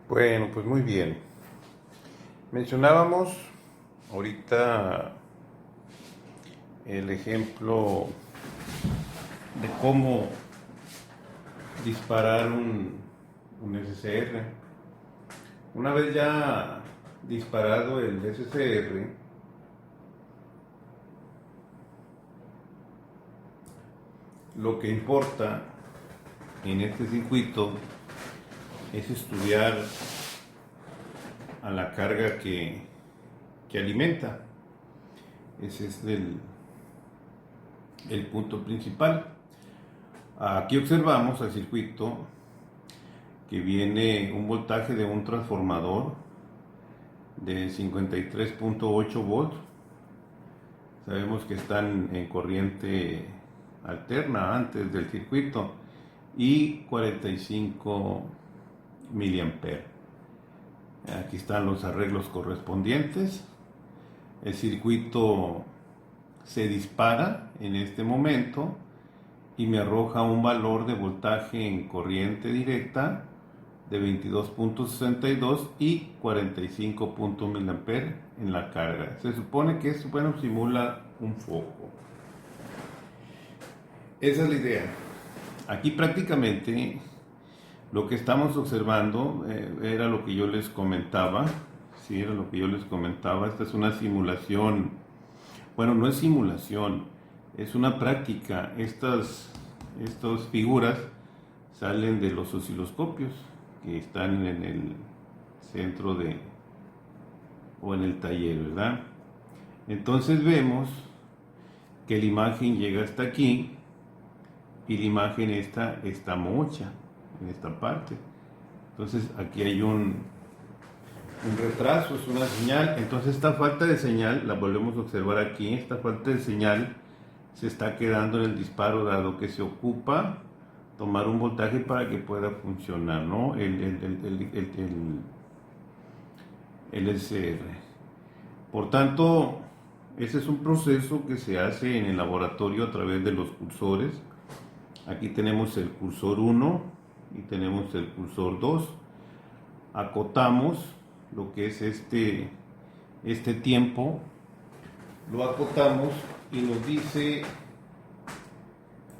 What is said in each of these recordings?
Bueno, pues muy bien. Mencionábamos ahorita el ejemplo de cómo disparar un SCR. Una vez ya disparado el SCR, lo que importa en este circuito es estudiar a la carga que alimenta. Ese es el punto principal. Aquí observamos el circuito que viene un voltaje de un transformador de 53.8 volts. Sabemos que están en corriente alterna antes del circuito y 45 miliamperes. Aquí están los arreglos correspondientes. El circuito se dispara en este momento y me arroja un valor de voltaje en corriente directa de 22.62 y 45 miliamperes en la carga. Se supone que esto, bueno, simula un foco. Esa es la idea. Aquí prácticamente lo que estamos observando era lo que yo les comentaba. Sí, era lo que yo les comentaba. Esta es una simulación. Bueno, no es simulación, es una práctica. Estas figuras salen de los osciloscopios que están en el centro o en el taller, ¿verdad? Entonces vemos que la imagen llega hasta aquí y la imagen esta está mocha en esta parte. Entonces aquí hay un retraso, es una señal. Entonces esta falta de señal la volvemos a observar aquí. Esta falta de señal se está quedando en el disparo, dado que se ocupa tomar un voltaje para que pueda funcionar, ¿no? El SR. Por tanto, ese es un proceso que se hace en el laboratorio a través de los cursores. Aquí tenemos el cursor 1 y tenemos el cursor 2. Acotamos lo que es este tiempo, lo acotamos y nos dice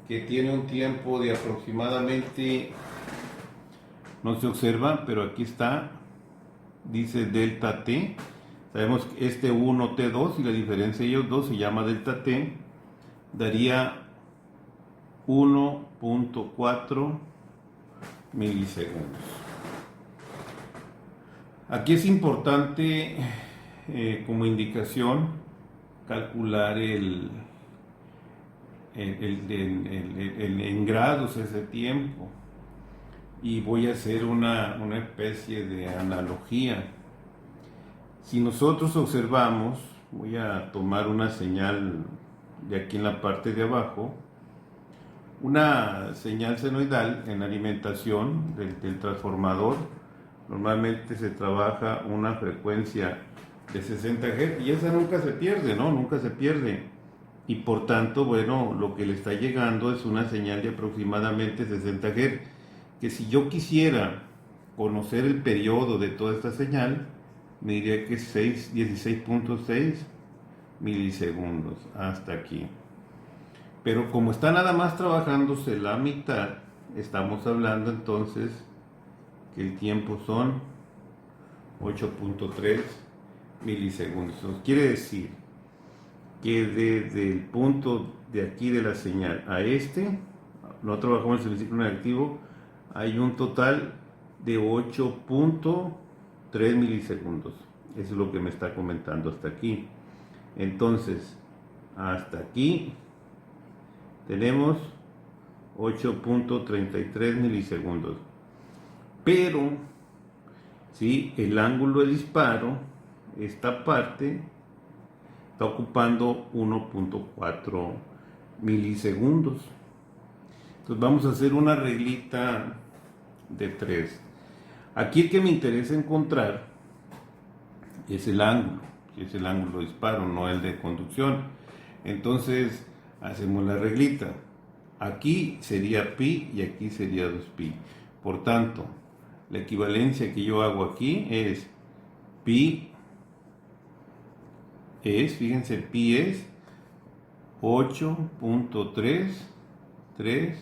que tiene un tiempo de aproximadamente, no se observa, pero aquí está, dice delta t. Sabemos que este 1 T2 y la diferencia de ellos dos se llama delta t, daría 1.4 milisegundos. Aquí es importante como indicación calcular en grados ese tiempo, y voy a hacer una especie de analogía. Si nosotros observamos, voy a tomar una señal de aquí en la parte de abajo, una señal senoidal en alimentación del transformador. Normalmente se trabaja una frecuencia de 60 Hz y esa nunca se pierde, ¿no? Nunca se pierde. Y por tanto, bueno, lo que le está llegando es una señal de aproximadamente 60 Hz, que si yo quisiera conocer el periodo de toda esta señal, me diría que es 16.6 milisegundos hasta aquí. Pero como está nada más trabajándose la mitad, estamos hablando entonces que el tiempo son 8.3 milisegundos. Eso quiere decir que desde el punto de aquí de la señal a no trabajamos en el ciclo negativo, hay un total de 8.3 milisegundos. Eso es lo que me está comentando hasta aquí. Entonces, hasta aquí tenemos 8.33 milisegundos. Pero, ¿sí?, el ángulo de disparo, esta parte, está ocupando 1.4 milisegundos. Entonces vamos a hacer una reglita de 3. Aquí el que me interesa encontrar es el ángulo de disparo, no el de conducción. Entonces hacemos la reglita. Aquí sería pi y aquí sería 2pi. Por tanto, la equivalencia que yo hago aquí es pi fíjense, pi es 8.33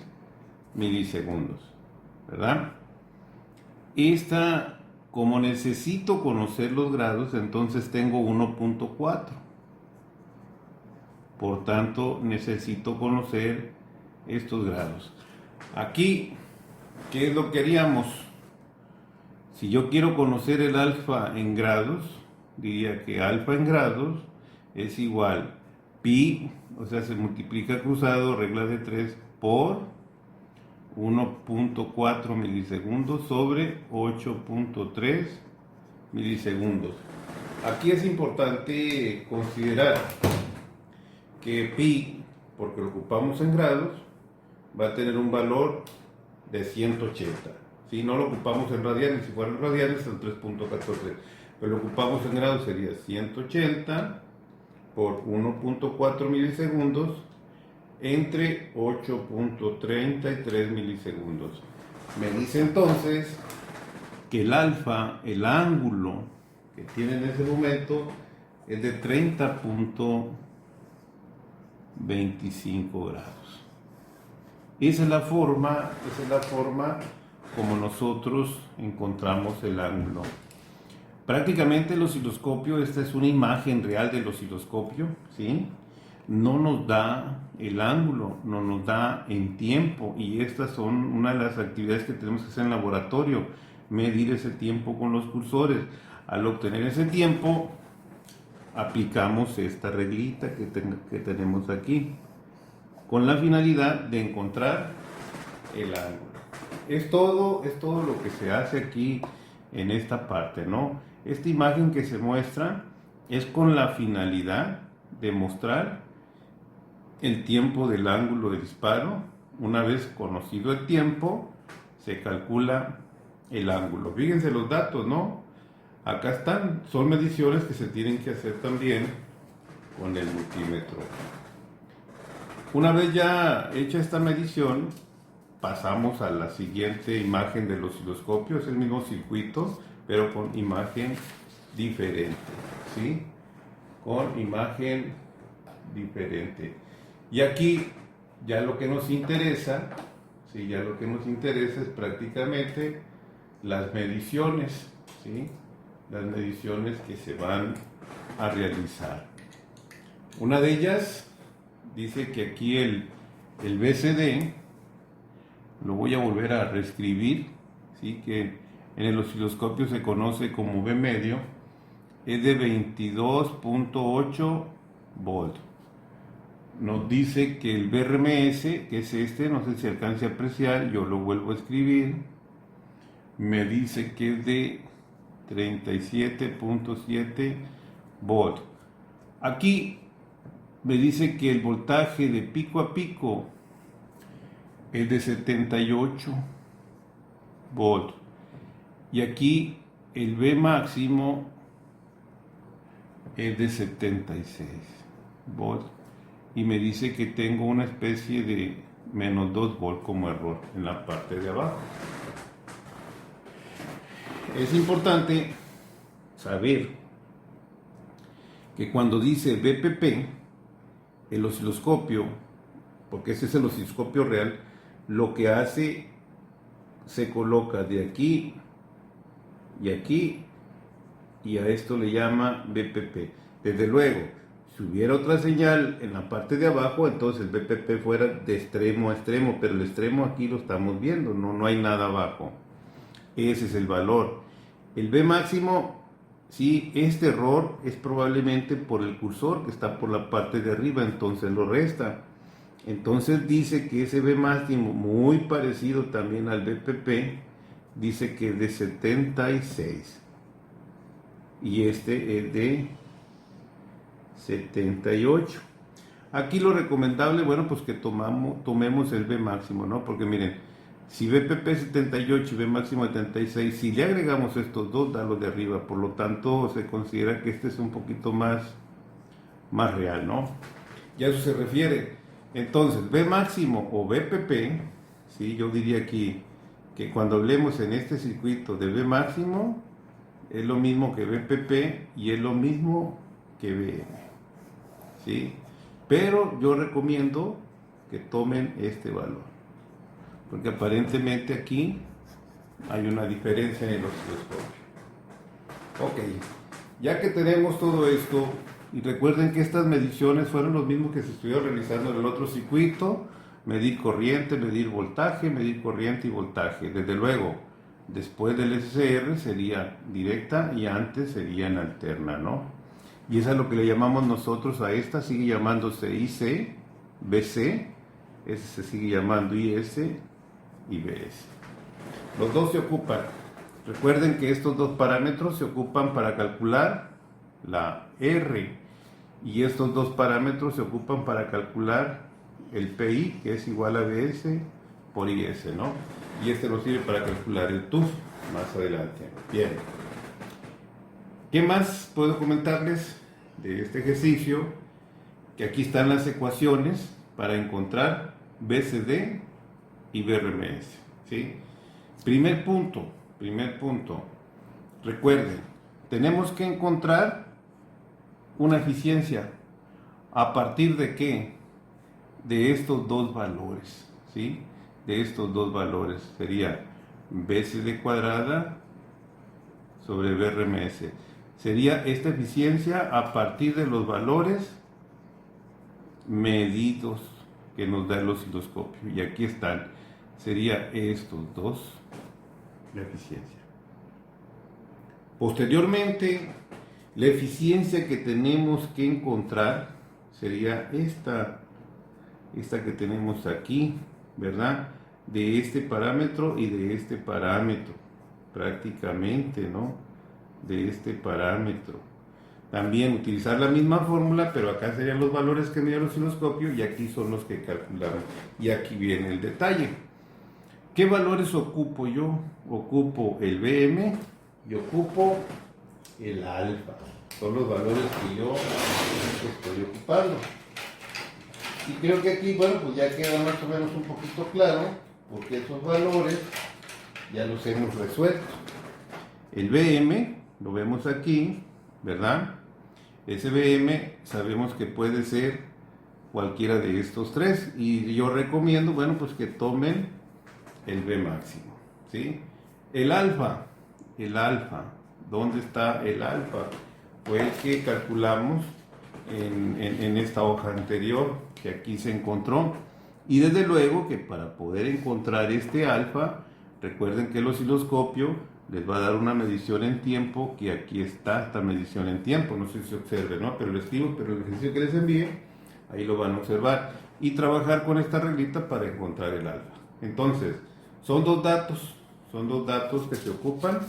milisegundos, ¿verdad? Como necesito conocer los grados, entonces tengo 1.4. Por tanto, necesito conocer estos grados. Aquí, ¿qué es lo que haríamos? Si yo quiero conocer el alfa en grados, diría que alfa en grados es igual pi, o sea, se multiplica cruzado, regla de 3, por 1.4 milisegundos sobre 8.3 milisegundos. Aquí es importante considerar que pi, porque lo ocupamos en grados, va a tener un valor de 180. Si no lo ocupamos en radianes, si fueran radianes, el 3.14. Pero lo ocupamos en grados, sería 180 por 1.4 milisegundos entre 8.33 milisegundos. Me dice entonces que el alfa, el ángulo que tiene en ese momento, es de 30.25 grados. Esa es la forma como nosotros encontramos el ángulo. Prácticamente el osciloscopio, esta es una imagen real del osciloscopio, ¿sí? No nos da el ángulo, no nos da en tiempo, y estas son una de las actividades que tenemos que hacer en laboratorio, medir ese tiempo con los cursores. Al obtener ese tiempo, aplicamos esta reglita que tenemos aquí, con la finalidad de encontrar el ángulo. Es todo lo que se hace aquí en esta parte, ¿no? Esta imagen que se muestra es con la finalidad de mostrar el tiempo del ángulo de disparo. Una vez conocido el tiempo, se calcula el ángulo. Fíjense los datos, ¿no? Acá están, son mediciones que se tienen que hacer también con el multímetro. Una vez ya hecha esta medición, pasamos a la siguiente imagen del osciloscopio. Es el mismo circuito, pero con imagen diferente, ¿sí? Con imagen diferente. Y aquí ya lo que nos interesa, ¿sí? Ya lo que nos interesa es prácticamente las mediciones, ¿sí? Las mediciones que se van a realizar. Una de ellas dice que aquí el BCD, lo voy a volver a reescribir, ¿sí? Que en el osciloscopio se conoce como B medio, es de 22.8 volt. Nos dice que el BRMS, que es este, no sé si alcance a apreciar, yo lo vuelvo a escribir, me dice que es de 37.7 volt. Aquí me dice que el voltaje de pico a pico es de 78 volt. Y aquí el B máximo es de 76 volt. Y me dice que tengo una especie de menos 2 volt como error en la parte de abajo. Es importante saber que cuando dice BPP, el osciloscopio, porque ese es el osciloscopio real, lo que hace, se coloca de aquí y aquí, y a esto le llama BPP. Desde luego, si hubiera otra señal en la parte de abajo, entonces el BPP fuera de extremo a extremo, pero el extremo aquí lo estamos viendo, no hay nada abajo. Ese es el valor. El B máximo, sí, este error es probablemente por el cursor que está por la parte de arriba, entonces lo resta. Entonces dice que ese B máximo, muy parecido también al BPP, dice que es de 76. Y este es de 78. Aquí lo recomendable, bueno, pues que tomemos el B máximo, ¿no? Porque miren, si BPP es 78 y B máximo 76, si le agregamos estos dos, da los de arriba, por lo tanto se considera que este es un poquito más real, ¿no? Ya eso se refiere. Entonces, B máximo o BPP, ¿sí? Yo diría aquí que cuando hablemos en este circuito de B máximo, es lo mismo que BPP y es lo mismo que BM, ¿sí? Pero yo recomiendo que tomen este valor, porque aparentemente aquí hay una diferencia en el osciloscopio. Ok, ya que tenemos todo esto, y recuerden que estas mediciones fueron los mismos que se estuvieron realizando en el otro circuito: medir corriente, medir voltaje, medir corriente y voltaje. Desde luego, después del SCR sería directa y antes sería en alterna, ¿no? Y eso es lo que le llamamos nosotros a esta, sigue llamándose IC, BC, ese se sigue llamando IS y BS. Los dos se ocupan. Recuerden que estos dos parámetros se ocupan para calcular la R y estos dos parámetros se ocupan para calcular el PI, que es igual a BS por IS, ¿no? Y este nos sirve para calcular el TUF más adelante. Bien. ¿Qué más puedo comentarles de este ejercicio? Que aquí están las ecuaciones para encontrar BCD y BRMS, ¿sí? Primer punto. Recuerden, tenemos que encontrar una eficiencia. ¿A partir de qué? De estos dos valores, ¿sí? De estos dos valores. Sería BCD cuadrada sobre BRMS. Sería esta eficiencia a partir de los valores medidos que nos da el osciloscopio. Y aquí están. Sería estos dos la eficiencia. Posteriormente, la eficiencia que tenemos que encontrar sería esta que tenemos aquí, ¿verdad? De este parámetro y de este parámetro, prácticamente, ¿no? De este parámetro. También utilizar la misma fórmula, pero acá serían los valores que mide el osciloscopio y aquí son los que calculamos. Y aquí viene el detalle. ¿Qué valores ocupo yo? Ocupo el BM y ocupo el alfa. Son los valores que yo estoy ocupando. Y creo que aquí, bueno, pues ya queda más o menos un poquito claro, porque esos valores ya los hemos resuelto. El BM, lo vemos aquí, ¿verdad? Ese BM sabemos que puede ser cualquiera de estos tres. Y yo recomiendo, bueno, pues que tomen el B máximo, ¿sí? El alfa, ¿dónde está el alfa? Fue el que calculamos en esta hoja anterior, que aquí se encontró. Y desde luego que para poder encontrar este alfa, recuerden que el osciloscopio les va a dar una medición en tiempo, que aquí está esta medición en tiempo, no sé si se observe, ¿no? Pero el ejercicio que les envíe, ahí lo van a observar. Y trabajar con esta reglita para encontrar el alfa. Entonces, son dos datos que se ocupan,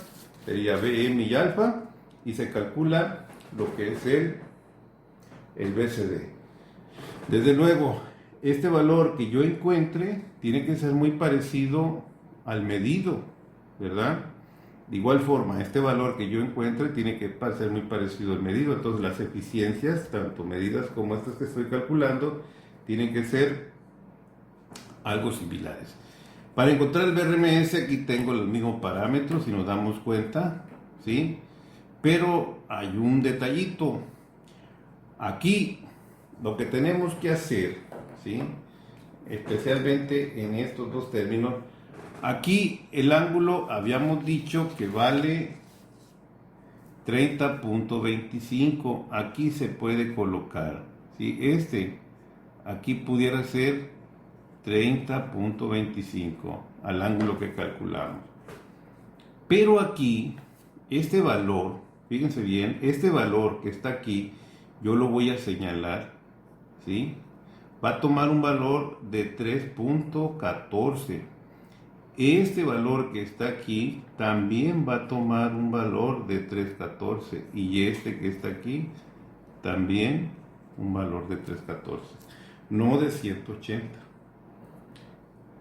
sería BM y alfa, y se calcula lo que es el BCD. Desde luego, este valor que yo encuentre tiene que ser muy parecido al medido, ¿verdad? De igual forma, este valor que yo encuentre tiene que ser muy parecido al medido. Entonces, las eficiencias, tanto medidas como estas que estoy calculando, tienen que ser algo similares. Para encontrar el BRMS, aquí tengo los mismos parámetros, si nos damos cuenta, ¿sí? Pero hay un detallito. Aquí, lo que tenemos que hacer, ¿sí? Especialmente en estos dos términos, aquí el ángulo habíamos dicho que vale 30.25. Aquí se puede colocar, ¿sí? Aquí pudiera ser 30.25 al ángulo que calculamos. Pero aquí, este valor, fíjense bien, este valor que está aquí, yo lo voy a señalar, ¿sí? Va a tomar un valor de 3.14. Este valor que está aquí también va a tomar un valor de 3.14. Y este que está aquí también un valor de 3.14. No de 180.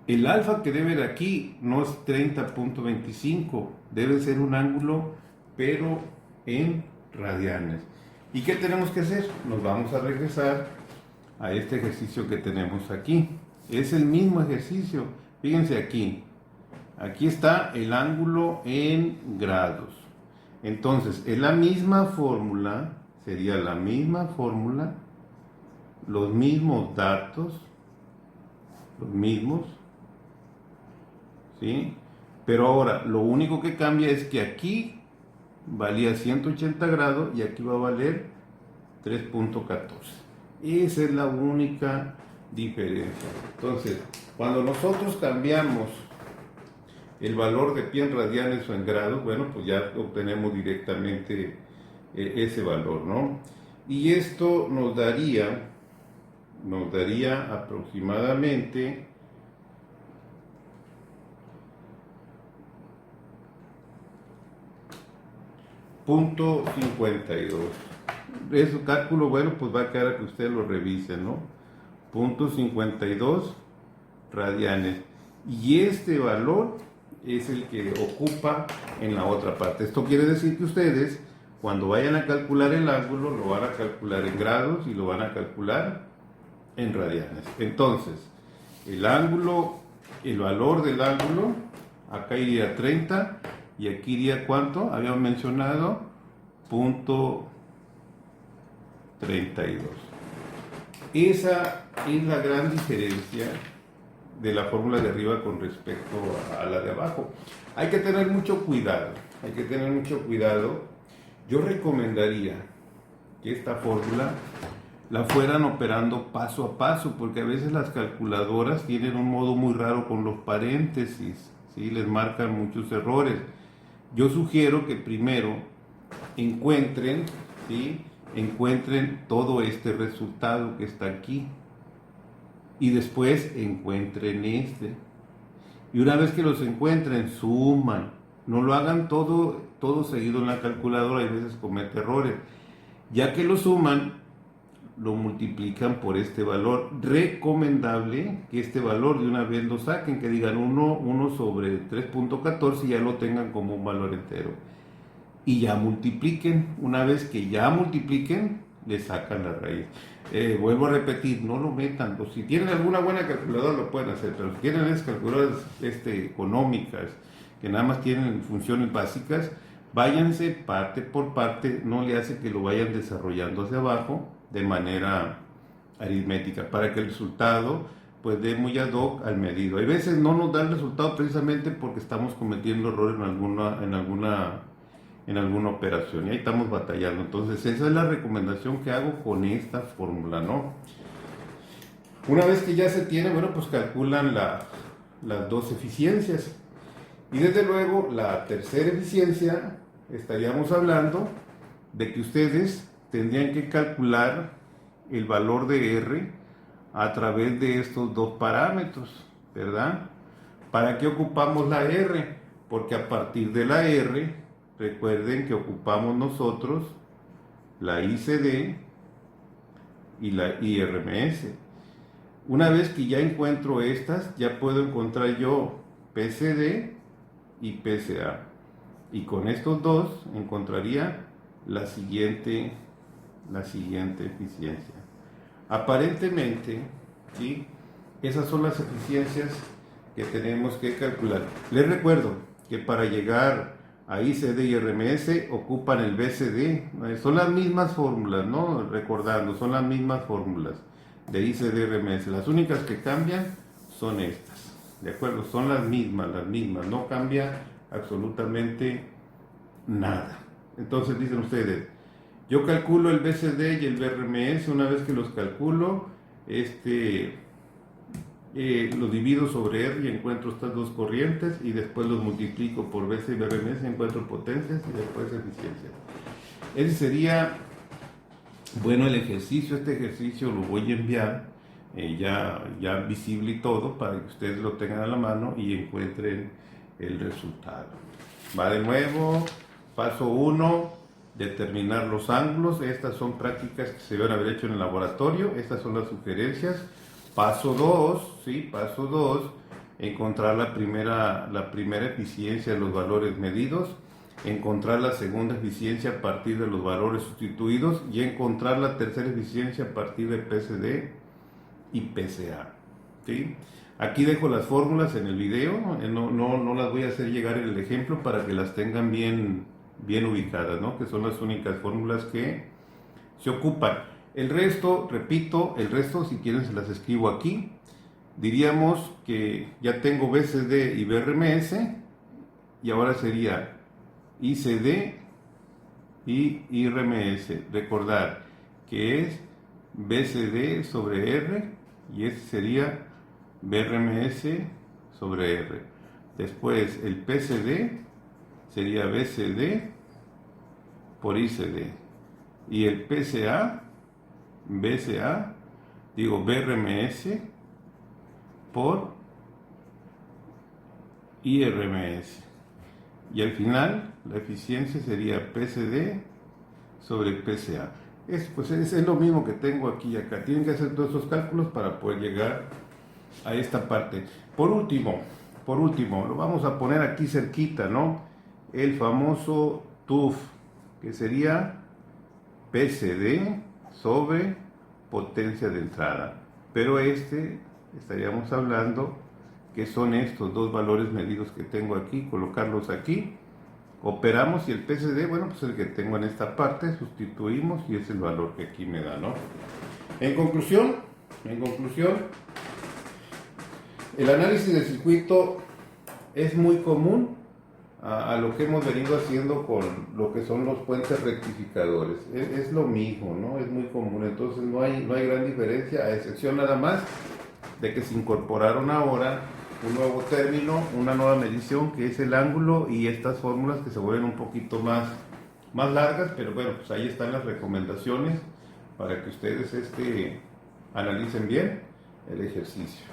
El alfa que debe de aquí no es 30.25, debe ser un ángulo, pero en radianes. ¿Y qué tenemos que hacer? Nos vamos a regresar a este ejercicio que tenemos aquí. Es el mismo ejercicio. Fíjense aquí. Aquí está el ángulo en grados. Entonces, es la misma fórmula, sería la misma fórmula, los mismos datos, los mismos, ¿sí? Pero ahora, lo único que cambia es que aquí valía 180 grados y aquí va a valer 3.14. Esa es la única diferencia. Entonces, cuando nosotros cambiamos el valor de pi en radianes o en grados, bueno, pues ya obtenemos directamente ese valor, ¿no? Y esto nos daría aproximadamente .52. Ese cálculo, bueno, pues va a quedar a que ustedes lo revisen, ¿no? 0.52 radianes. Y este valor es el que ocupa en la otra parte. Esto quiere decir que ustedes, cuando vayan a calcular el ángulo, lo van a calcular en grados y lo van a calcular en radianes. Entonces, el ángulo, el valor del ángulo, acá iría 30 y aquí iría ¿cuánto? Habíamos mencionado .32. Esa es la gran diferencia de la fórmula de arriba con respecto a la de abajo. Hay que tener mucho cuidado, Yo recomendaría que esta fórmula la fueran operando paso a paso, porque a veces las calculadoras tienen un modo muy raro con los paréntesis, ¿sí? Les marcan muchos errores. Yo sugiero que primero encuentren, ¿sí? Encuentren todo este resultado que está aquí y después encuentren este. Y una vez que los encuentren, suman. No lo hagan todo seguido en la calculadora, a veces comete errores. Ya que lo suman, lo multiplican por este valor. Recomendable que este valor de una vez lo saquen, que digan 1 sobre 3.14 y ya lo tengan como un valor entero. Y ya multipliquen. Una vez que ya multipliquen, le sacan la raíz. Vuelvo a repetir, no lo metan. O si tienen alguna buena calculadora lo pueden hacer, pero si tienen esas calculadoras económicas, que nada más tienen funciones básicas, váyanse parte por parte, no le hace que lo vayan desarrollando hacia abajo de manera aritmética, para que el resultado pues dé muy ad hoc al medido. Hay veces no nos da el resultado precisamente porque estamos cometiendo errores en alguna operación y ahí estamos batallando. Entonces esa es la recomendación que hago con esta fórmula, ¿no? Una vez que ya se tiene, bueno, pues calculan las dos eficiencias. Y desde luego la tercera eficiencia, estaríamos hablando de que ustedes tendrían que calcular el valor de R a través de estos dos parámetros, ¿verdad? ¿Para qué ocupamos la R? Porque a partir de la R, recuerden que ocupamos nosotros la ICD y la IRMS. Una vez que ya encuentro estas, ya puedo encontrar yo PCD y PCA. Y con estos dos encontraría la siguiente eficiencia. Aparentemente, ¿sí? Esas son las eficiencias que tenemos que calcular. Les recuerdo que para llegar a ICD y RMS ocupan el BCD. Son las mismas fórmulas, ¿no? Recordando, son las mismas fórmulas de ICD y RMS. Las únicas que cambian son estas. ¿De acuerdo? Son las mismas. No cambia absolutamente nada. Entonces dicen ustedes, yo calculo el BCD y el BRMS. Una vez que los calculo, lo divido sobre R y encuentro estas dos corrientes y después los multiplico por BC y BRMS y encuentro potencias y después eficiencias. Ese sería, bueno, el ejercicio. Este ejercicio lo voy a enviar ya visible y todo para que ustedes lo tengan a la mano y encuentren el resultado. Va de nuevo, paso 1, determinar los ángulos. Estas son prácticas que se deben haber hecho en el laboratorio. Estas son las sugerencias. Paso 2, ¿sí? Paso 2, encontrar la primera eficiencia de los valores medidos, encontrar la segunda eficiencia a partir de los valores sustituidos y encontrar la tercera eficiencia a partir de PCD y PCA, ¿sí? Aquí dejo las fórmulas en el video, no las voy a hacer llegar en el ejemplo para que las tengan bien ubicadas, ¿no? Que son las únicas fórmulas que se ocupan. El resto, repito, el resto si quieren se las escribo aquí. Diríamos que ya tengo BCD y BRMS y ahora sería ICD y IRMS. Recordar que es BCD sobre R y este sería BRMS sobre R. Después el PCD sería BCD por ICD y el BCA BRMS por IRMS. Y al final la eficiencia sería PCD sobre PCA. Pues es lo mismo que tengo aquí y acá. Tienen que hacer todos esos cálculos para poder llegar a esta parte. Por último, lo vamos a poner aquí cerquita, ¿no? El famoso TUF, que sería PCD sobre potencia de entrada. Pero estaríamos hablando que son estos dos valores medidos que tengo aquí, colocarlos aquí, operamos y el PCD, bueno, pues el que tengo en esta parte, sustituimos y es el valor que aquí me da, ¿no? En conclusión, el análisis del circuito es muy común a lo que hemos venido haciendo con lo que son los puentes rectificadores. Es lo mismo, ¿no? Es muy común, entonces no hay gran diferencia, a excepción nada más de que se incorporaron ahora un nuevo término, una nueva medición que es el ángulo y estas fórmulas que se vuelven un poquito más largas, pero bueno, pues ahí están las recomendaciones para que ustedes analicen bien el ejercicio.